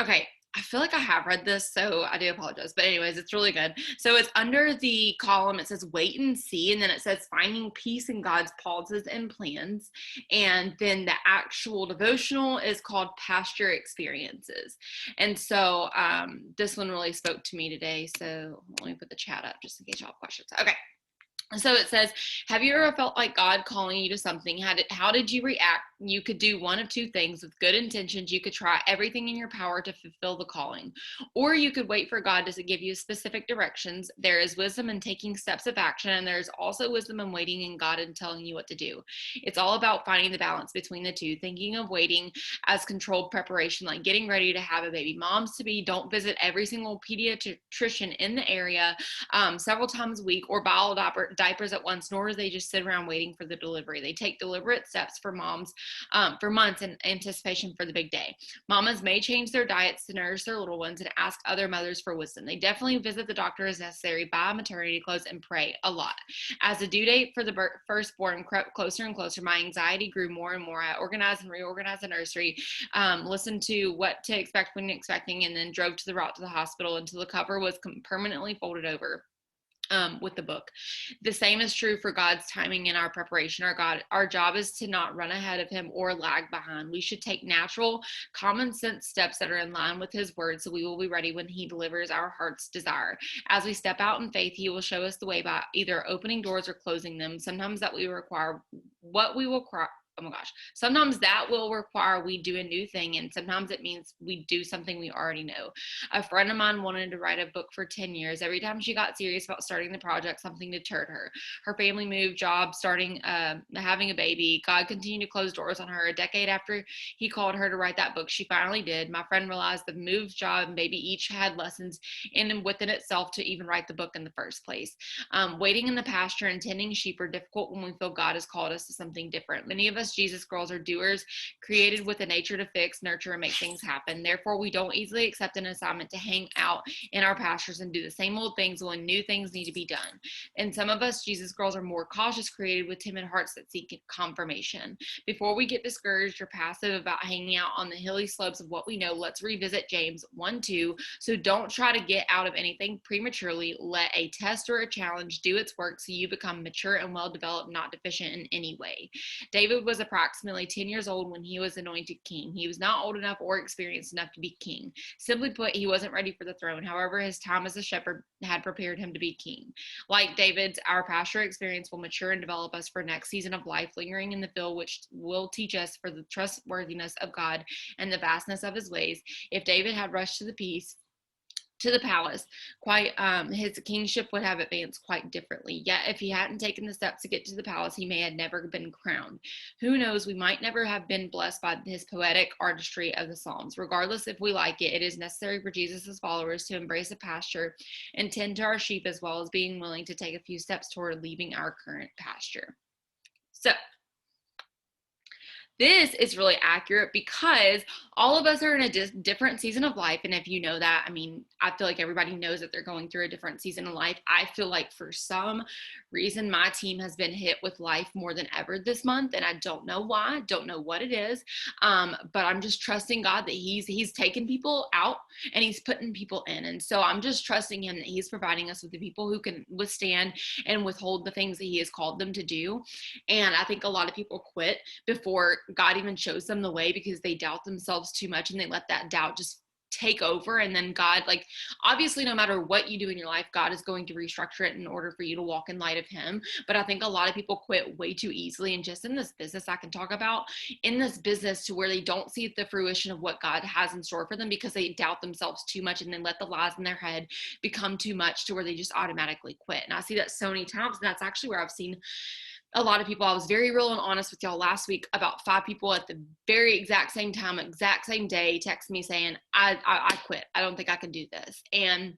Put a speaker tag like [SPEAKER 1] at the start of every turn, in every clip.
[SPEAKER 1] Okay, I feel like I have read this, so I do apologize. But anyways, it's really good. So it's under the column, it says wait and see, and then it says finding peace in God's pauses and plans. And then the actual devotional is called Pasture Experiences. And so this one really spoke to me today. So let me put the chat up just in case y'all have questions. Okay. So it says, have you ever felt like God calling you to something? How did you react? You could do one of two things. With good intentions, you could try everything in your power to fulfill the calling. Or you could wait for God to give you specific directions. There is wisdom in taking steps of action, and there's also wisdom in waiting in God and telling you what to do. It's all about finding the balance between the two. Thinking of waiting as controlled preparation, like getting ready to have a baby. Moms-to-be don't visit every single pediatrician in the area several times a week or buy all diapers at once, nor do they just sit around waiting for the delivery. They take deliberate steps for moms for months in anticipation for the big day. Mamas may change their diets to nourish their little ones and ask other mothers for wisdom. They definitely visit the doctor as necessary, buy maternity clothes, and pray a lot. As the due date for the firstborn crept closer and closer, my anxiety grew more and more. I organized and reorganized the nursery, listened to what to expect when expecting, and then drove to the route to the hospital until the cover was permanently folded over. With the book. The same is true for God's timing and our preparation. Our job is to not run ahead of him or lag behind. We should take natural, common sense steps that are in line with his word, so we will be ready when he delivers our heart's desire. As we step out in faith, he will show us the way by either opening doors or closing them. Sometimes that we require what we will cry. Oh my gosh. Sometimes that will require we do a new thing, and sometimes it means we do something we already know. A friend of mine wanted to write a book for 10 years. Every time she got serious about starting the project, something deterred her. Her family moved, job, having a baby. God continued to close doors on her. A decade after he called her to write that book, she finally did. My friend realized the move, job, and baby each had lessons in and within itself to even write the book in the first place. Waiting in the pasture and tending sheep are difficult when we feel God has called us to something different. Many of us Jesus girls are doers, created with a nature to fix, nurture, and make things happen. Therefore, we don't easily accept an assignment to hang out in our pastures and do the same old things when new things need to be done. And some of us Jesus girls are more cautious, created with timid hearts that seek confirmation. Before we get discouraged or passive about hanging out on the hilly slopes of what we know, let's revisit James 1:2. So don't try to get out of anything prematurely. Let a test or a challenge do its work so you become mature and well-developed, not deficient in any way. David was approximately 10 years old when he was anointed king. He was not old enough or experienced enough to be king. Simply put, he wasn't ready for the throne. However, his time as a shepherd had prepared him to be king. Like David's, our pasture experience will mature and develop us for next season of life, lingering in the field, which will teach us for the trustworthiness of God and the vastness of his ways. If David had rushed to the palace, his kingship would have advanced quite differently. Yet if he hadn't taken the steps to get to the palace, he may have never been crowned. Who knows, we might never have been blessed by his poetic artistry of the Psalms. Regardless if we like it, it is necessary for Jesus' followers to embrace a pasture and tend to our sheep, as well as being willing to take a few steps toward leaving our current pasture. So this is really accurate because all of us are in a different season of life. And if you know that, I mean, I feel like everybody knows that they're going through a different season of life. I feel like for some reason, my team has been hit with life more than ever this month. And I don't know why, don't know what it is. But I'm just trusting God that he's taking people out and he's putting people in. And so I'm just trusting him that he's providing us with the people who can withstand and withhold the things that he has called them to do. And I think a lot of people quit before God even shows them the way because they doubt themselves too much and they let that doubt just take over. And then God, like, obviously no matter what you do in your life, God is going to restructure it in order for you to walk in light of him. But I think a lot of people quit way too easily. And just in this business, I can talk about in this business to where they don't see the fruition of what God has in store for them because they doubt themselves too much and then let the lies in their head become too much to where they just automatically quit. And I see that so many times. And that's actually where I've seen a lot of people. I was very real and honest with y'all last week about 5 people at the very exact same time, exact same day, text me saying, I quit. I don't think I can do this. And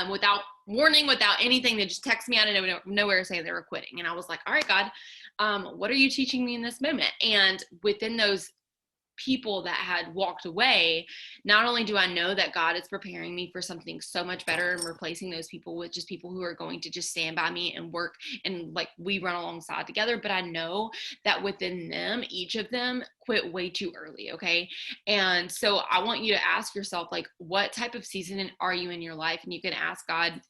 [SPEAKER 1] without warning, without anything, they just text me out of nowhere saying they were quitting. And I was like, all right, God, what are you teaching me in this moment? And within those people that had walked away, not only do I know that God is preparing me for something so much better and replacing those people with just people who are going to just stand by me and work and like we run alongside together, but I know that within them, each of them quit way too early. Okay. And so I want you to ask yourself, like, what type of season are you in your life? And you can ask God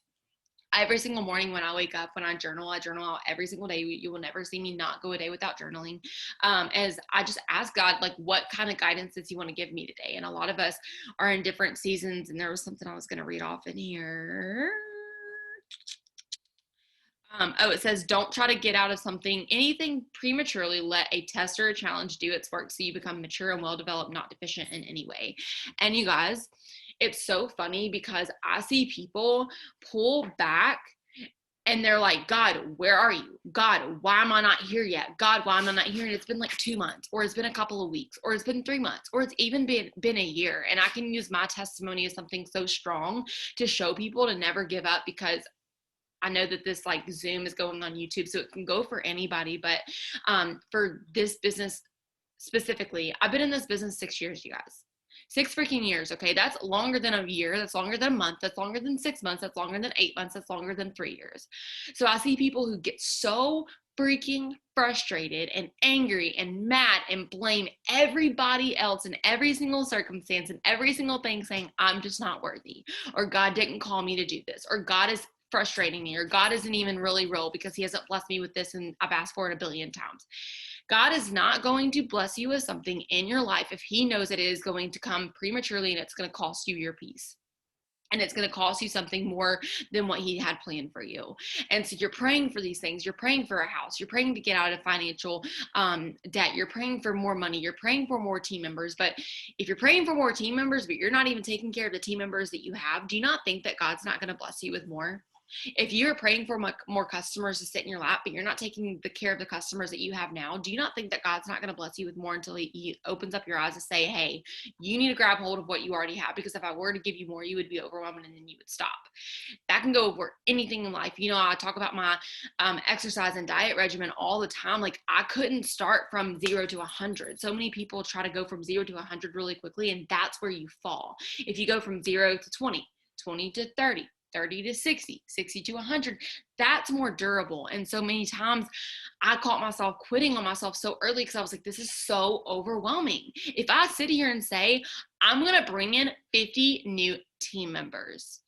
[SPEAKER 1] every single morning when I wake up, when I journal out every single day. You will never see me not go a day without journaling. As I just ask God, like, what kind of guidance does he want to give me today? And a lot of us are in different seasons. And there was something I was going to read off in here. It says, don't try to get out of anything prematurely. Let a test or a challenge do its work so you become mature and well-developed, not deficient in any way. And you guys, it's so funny because I see people pull back and they're like, God, where are you? God, why am I not here yet? God, why am I not here? And it's been like 2 months, or it's been a couple of weeks, or it's been 3 months, or it's even been a year. And I can use my testimony as something so strong to show people to never give up, because I know that this like Zoom is going on YouTube, so it can go for anybody. But for this business specifically, I've been in this business 6 years, you guys. 6 freaking years. Okay. That's longer than a year. That's longer than a month. That's longer than 6 months. That's longer than 8 months. That's longer than 3 years. So I see people who get so freaking frustrated and angry and mad and blame everybody else in every single circumstance and every single thing, saying, I'm just not worthy, or God didn't call me to do this, or God is frustrating me, or God isn't even really real because he hasn't blessed me with this and I've asked for it a billion times. God is not going to bless you with something in your life if he knows it is going to come prematurely and it's going to cost you your peace. And it's going to cost you something more than what he had planned for you. And so you're praying for these things. You're praying for a house. You're praying to get out of financial debt. You're praying for more money. You're praying for more team members. But if you're praying for more team members, but you're not even taking care of the team members that you have, do you not think that God's not going to bless you with more? If you're praying for more customers to sit in your lap, but you're not taking the care of the customers that you have now, do you not think that God's not going to bless you with more until he opens up your eyes to say, hey, you need to grab hold of what you already have, because if I were to give you more, you would be overwhelmed and then you would stop. That can go over anything in life. You know, I talk about my exercise and diet regimen all the time. Like, I couldn't start from 0 to 100. So many people try to go from 0 to 100 really quickly, and that's where you fall. If you go from 0 to 20, 20 to 30, 30 to 60, 60 to 100, that's more durable. And so many times I caught myself quitting on myself so early because I was like, this is so overwhelming. If I sit here and say, I'm going to bring in 50 new team members,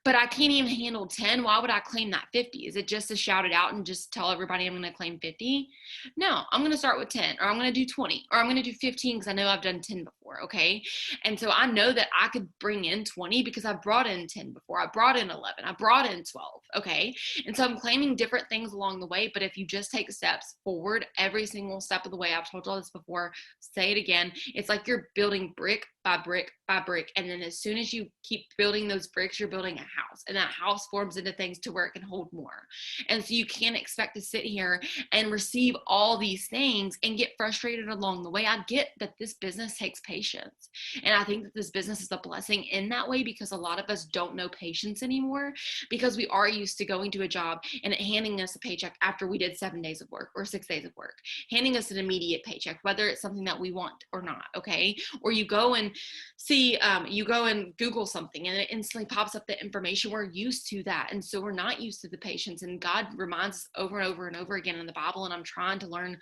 [SPEAKER 1] but I can't even handle 10, why would I claim that 50? Is it just to shout it out and just tell everybody I'm going to claim 50? No, I'm going to start with 10, or I'm going to do 20, or I'm going to do 15 because I know I've done 10 before, okay? And so I know that I could bring in 20 because I've brought in 10 before. I brought in 11. I brought in 12, okay? And so I'm claiming different things along the way, but if you just take steps forward every single step of the way, I've told you all this before, say it again, it's like you're building brick by brick by brick, and then as soon as you keep building those bricks, you're building a house, and that house forms into things to where it can hold more. And so you can't expect to sit here and receive all these things and get frustrated along the way. I get that this business takes patience, and I think that this business is a blessing in that way, because a lot of us don't know patience anymore, because we are used to going to a job and it handing us a paycheck after we did 7 days of work or 6 days of work, handing us an immediate paycheck, whether it's something that we want or not, okay? Or you go and see, you go and Google something and it instantly pops up the information. We're used to that. And so we're not used to the patience. And God reminds us over and over and over again in the Bible. And I'm trying to learn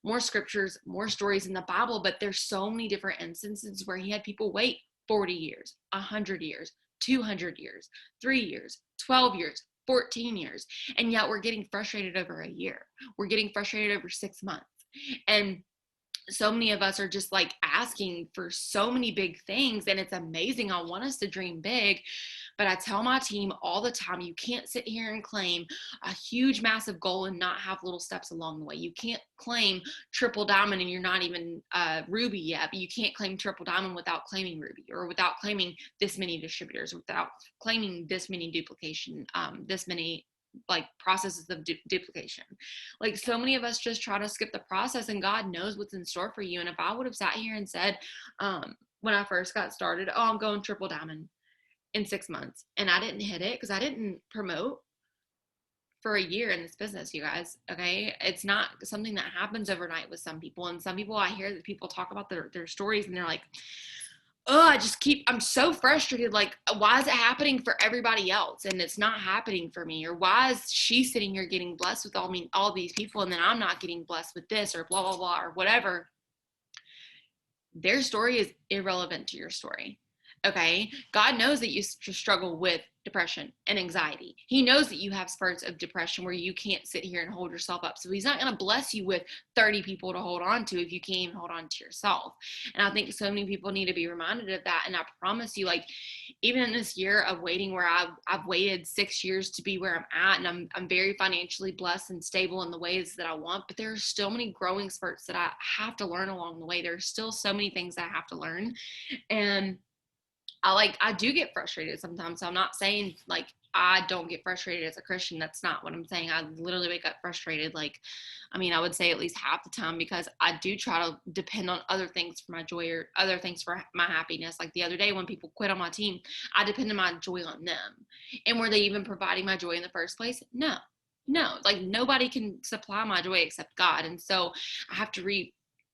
[SPEAKER 1] more scriptures, more stories in the Bible, but there's so many different instances where he had people wait 40 years, 100 years, 200 years, 3 years, 12 years, 14 years. And yet we're getting frustrated over a year. We're getting frustrated over 6 months. And so many of us are just like asking for so many big things, and it's amazing. I want us to dream big, but I tell my team all the time, you can't sit here and claim a huge, massive goal and not have little steps along the way. You can't claim triple diamond and you're not even Ruby yet, but you can't claim triple diamond without claiming Ruby, or without claiming this many distributors, without claiming this many duplication, this many like processes of duplication. Like, so many of us just try to skip the process, and God knows what's in store for you. And if I would have sat here and said, when I first got started, oh, I'm going triple diamond in 6 months, and I didn't hit it because I didn't promote for a year in this business, you guys. Okay. It's not something that happens overnight with some people. And some people, I hear that people talk about their stories and they're like, oh, I'm so frustrated. Like, why is it happening for everybody else and it's not happening for me? Or why is she sitting here getting blessed with all these people and then I'm not getting blessed with this, or blah, blah, blah, or whatever. Their story is irrelevant to your story. Okay. God knows that you struggle with depression and anxiety. He knows that you have spurts of depression where you can't sit here and hold yourself up. So he's not going to bless you with 30 people to hold on to if you can't even hold on to yourself. And I think so many people need to be reminded of that. And I promise you, like, even in this year of waiting, where I've waited 6 years to be where I'm at, and I'm very financially blessed and stable in the ways that I want, but there are still many growing spurts that I have to learn along the way. There's still so many things I have to learn. And I do get frustrated sometimes. So I'm not saying like I don't get frustrated as a Christian. That's not what I'm saying. I literally wake up frustrated. I would say at least half the time, because I do try to depend on other things for my joy or other things for my happiness. Like the other day when people quit on my team, I depended my joy on them. And were they even providing my joy in the first place? No, like nobody can supply my joy except God. And so I have to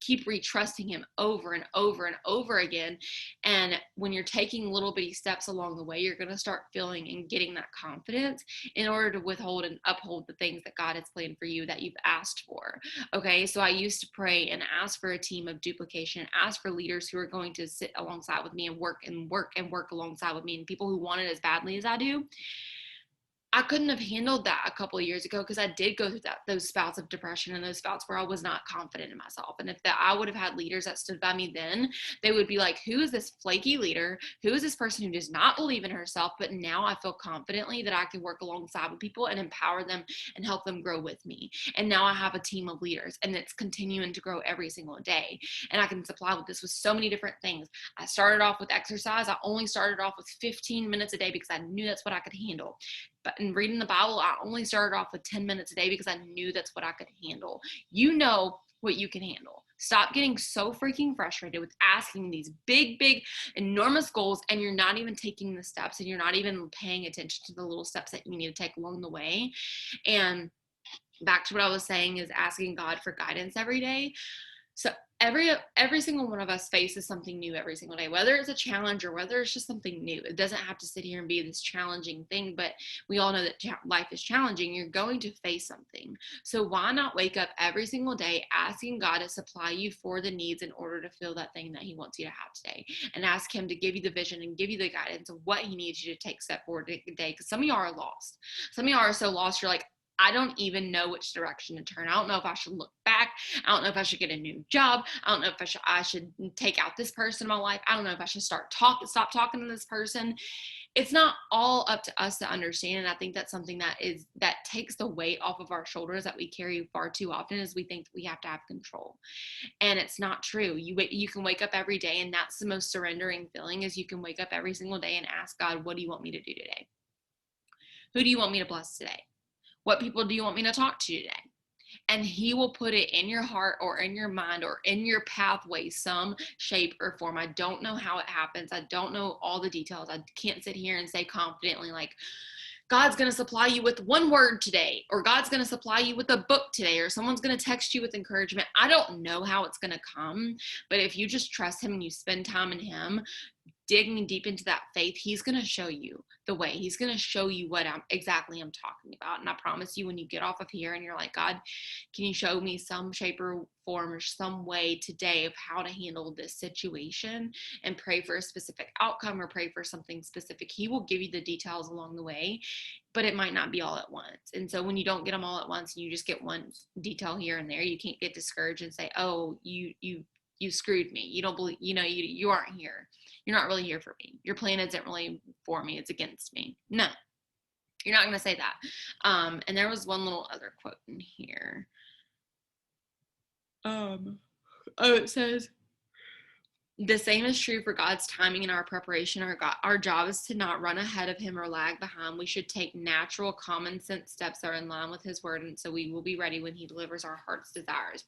[SPEAKER 1] keep retrusting him over and over and over again. And when you're taking little bitty steps along the way, you're going to start feeling and getting that confidence in order to withhold and uphold the things that God has planned for you that you've asked for. Okay. So I used to pray and ask for a team of duplication, ask for leaders who are going to sit alongside with me and work alongside with me, and people who want it as badly as I do. I couldn't have handled that a couple of years ago, because I did go through those spouts of depression and those spouts where I was not confident in myself. And if I would have had leaders that stood by me then, they would be like, who is this flaky leader? Who is this person who does not believe in herself? But now I feel confidently that I can work alongside with people and empower them and help them grow with me. And now I have a team of leaders, and it's continuing to grow every single day. And I can supply with this with so many different things. I started off with exercise. I only started off with 15 minutes a day because I knew that's what I could handle. But in reading the Bible, I only started off with 10 minutes a day because I knew that's what I could handle. You know what you can handle. Stop getting so freaking frustrated with asking these big, enormous goals, and you're not even taking the steps, and you're not even paying attention to the little steps that you need to take along the way. And back to what I was saying is asking God for guidance every day. So every single one of us faces something new every single day, whether it's a challenge or whether it's just something new. It doesn't have to sit here and be this challenging thing, but we all know that life is challenging. You're going to face something. So why not wake up every single day asking God to supply you for the needs in order to feel that thing that he wants you to have today, and ask him to give you the vision and give you the guidance of what he needs you to take step forward today. Because some of y'all are lost. Some of y'all are so lost. You're like, I don't even know which direction to turn. I don't know if I should look back. I don't know if I should get a new job. I don't know if I should take out this person in my life. I don't know if I should stop talking to this person. It's not all up to us to understand. And I think that's something that takes the weight off of our shoulders that we carry far too often, is we think that we have to have control. And it's not true. You can wake up every day, and that's the most surrendering feeling, is you can wake up every single day and ask God, what do you want me to do today? Who do you want me to bless today? What people do you want me to talk to today? And he will put it in your heart or in your mind or in your pathway, some shape or form. I don't know how it happens. I don't know all the details. I can't sit here and say confidently, like, God's going to supply you with one word today, or God's going to supply you with a book today, or someone's going to text you with encouragement. I don't know how it's going to come, but if you just trust him and you spend time in him, digging deep into that faith, he's going to show you the way. He's going to show you what I'm talking about. And I promise you, when you get off of here and you're like, God, can you show me some shape or form or some way today of how to handle this situation, and pray for a specific outcome or pray for something specific, he will give you the details along the way, but it might not be all at once. And so when you don't get them all at once and you just get one detail here and there, you can't get discouraged and say, oh, you screwed me. You don't believe, you aren't here. You're not really here for me. Your plan isn't really for me. It's against me. No, you're not going to say that. And there was one little other quote in here. It says, the same is true for God's timing and our preparation. Our job is to not run ahead of him or lag behind. We should take natural, common sense steps that are in line with his word, and so we will be ready when he delivers our heart's desires.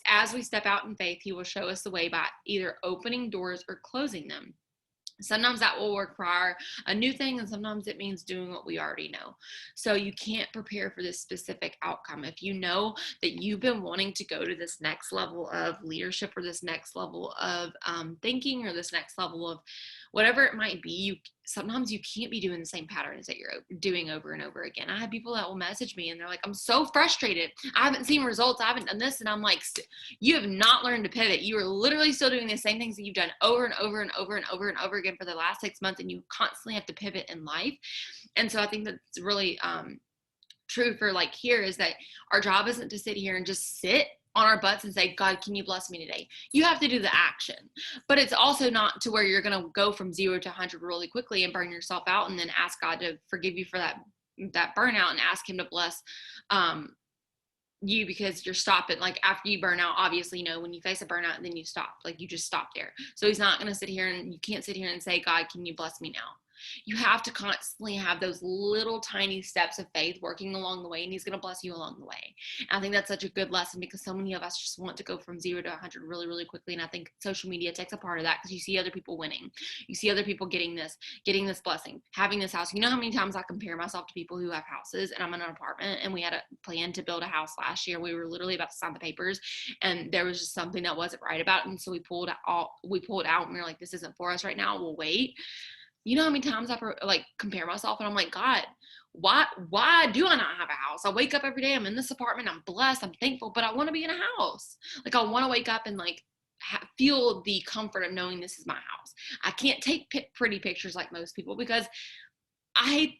[SPEAKER 1] As we step out in faith, he will show us the way by either opening doors or closing them. Sometimes that will require a new thing, and sometimes it means doing what we already know. So you can't prepare for this specific outcome. If you know that you've been wanting to go to this next level of leadership, or this next level of thinking, or this next level of whatever it might be, sometimes you can't be doing the same patterns that you're doing over and over again. I have people that will message me and they're like, I'm so frustrated. I haven't seen results. I haven't done this. And I'm like, you have not learned to pivot. You are literally still doing the same things that you've done over and over and over and over and over again for the last 6 months. And you constantly have to pivot in life. And so I think that's really true for like here, is that our job isn't to sit here and just sit on our butts and say, God, can you bless me today? You have to do the action. But it's also not to where you're going to go from 0 to 100 really quickly and burn yourself out, and then ask God to forgive you for that burnout, and ask him to bless you because you're stopping. Like after you burn out, obviously, when you face a burnout, then you stop. Like you just stop there. So he's not going to sit here, and you can't sit here and say, God, can you bless me now? You have to constantly have those little tiny steps of faith working along the way, and he's going to bless you along the way. And I think that's such a good lesson, because so many of us just want to go from 0 to 100 really, really quickly. And I think social media takes a part of that, because you see other people winning. You see other people getting this blessing, having this house. You know how many times I compare myself to people who have houses, and I'm in an apartment, and we had a plan to build a house last year. We were literally about to sign the papers, and there was just something that wasn't right about it. And so we pulled out, and we were like, this isn't for us right now. We'll wait. You know how many times I like compare myself, and I'm like, God, why do I not have a house? I wake up every day, I'm in this apartment, I'm blessed, I'm thankful, but I want to be in a house. Like I want to wake up and like feel the comfort of knowing this is my house. I can't take pretty pictures like most people, because I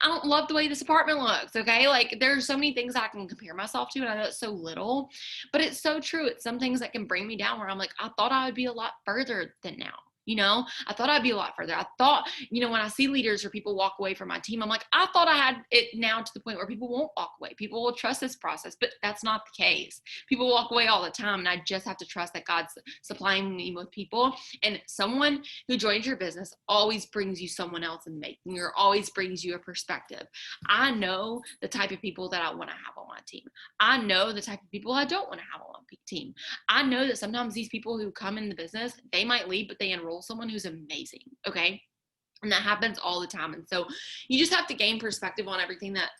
[SPEAKER 1] don't love the way this apartment looks. Okay. Like there's so many things I can compare myself to, and I know it's so little, but it's so true. It's some things that can bring me down, where I'm like, I thought I would be a lot further than now. I thought I'd be a lot further. I thought, when I see leaders or people walk away from my team, I'm like, I thought I had it now to the point where people won't walk away. People will trust this process, but that's not the case. People walk away all the time, and I just have to trust that God's supplying me with people. And someone who joins your business always brings you someone else in the making, or always brings you a perspective. I know the type of people that I want to have on my team. I know the type of people I don't want to have on my team. I know that sometimes these people who come in the business, they might leave, but they enroll someone who's amazing. Okay. And that happens all the time. And so you just have to gain perspective on everything that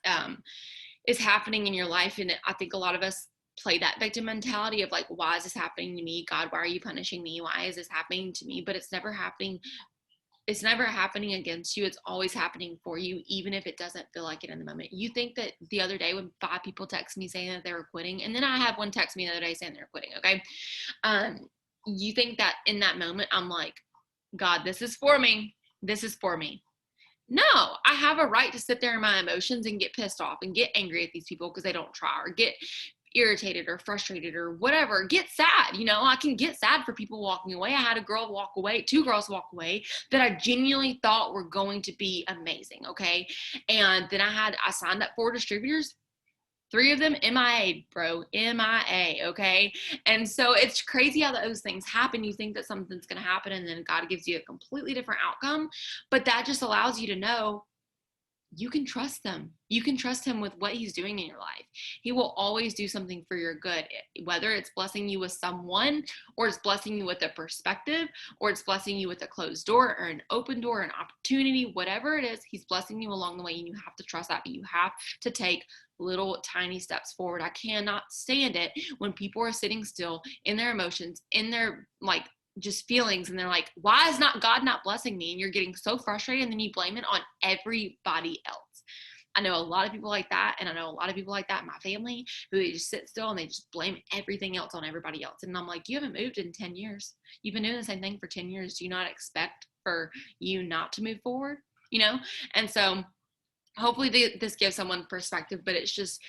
[SPEAKER 1] is happening in your life. And I think a lot of us play that victim mentality of like, why is this happening to me? God, why are you punishing me? Why is this happening to me? But it's never happening. It's never happening against you. It's always happening for you, even if it doesn't feel like it in the moment. You think that the other day when 5 people text me saying that they were quitting, and then I had one text me the other day saying they're quitting. Okay. You think that in that moment, I'm like, God, this is for me. This is for me. No, I have a right to sit there in my emotions and get pissed off and get angry at these people because they don't try, or get irritated or frustrated or whatever, get sad. I can get sad for people walking away. I had a girl walk away, 2 girls walk away that I genuinely thought were going to be amazing. Okay. And then I signed up 4 distributors. 3 of them MIA, bro, MIA, okay? And so it's crazy how those things happen. You think that something's going to happen, and then God gives you a completely different outcome. But that just allows you to know you can trust them. You can trust him with what he's doing in your life. He will always do something for your good, whether it's blessing you with someone, or it's blessing you with a perspective, or it's blessing you with a closed door or an open door, an opportunity, whatever it is, he's blessing you along the way. And you have to trust that, but you have to take little tiny steps forward. I cannot stand it when people are sitting still in their emotions, in their like just feelings, and they're like, why is not God not blessing me? And you're getting so frustrated, and then you blame it on everybody else. I know a lot of people like that, and I know a lot of people like that in my family who they just sit still and they just blame everything else on everybody else. And I'm like, you haven't moved in 10 years. You've been doing the same thing for 10 years. Do you not expect for you not to move forward? And so hopefully this gives someone perspective, but it's just,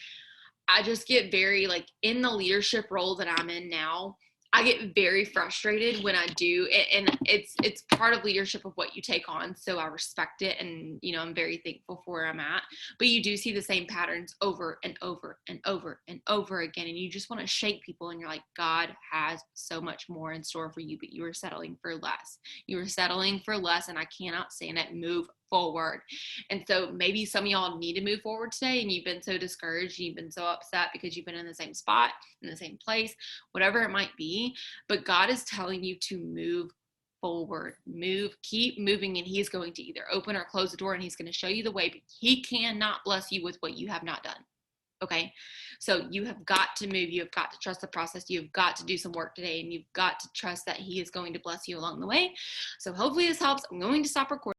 [SPEAKER 1] I just get very like in the leadership role that I'm in now, I get very frustrated when I do, and it's part of leadership of what you take on. So I respect it, and I'm very thankful for where I'm at. But you do see the same patterns over and over and over and over again, and you just want to shake people, and you're like, God has so much more in store for you, but you are settling for less. You are settling for less, and I cannot stand it. Move forward. And so maybe some of y'all need to move forward today, and you've been so discouraged, you've been so upset because you've been in the same spot, in the same place, whatever it might be. But God is telling you to move forward, move, keep moving, and he's going to either open or close the door, and he's going to show you the way, but he cannot bless you with what you have not done. Okay. So you have got to move. You have got to trust the process. You've got to do some work today, and you've got to trust that he is going to bless you along the way. So hopefully this helps. I'm going to stop recording.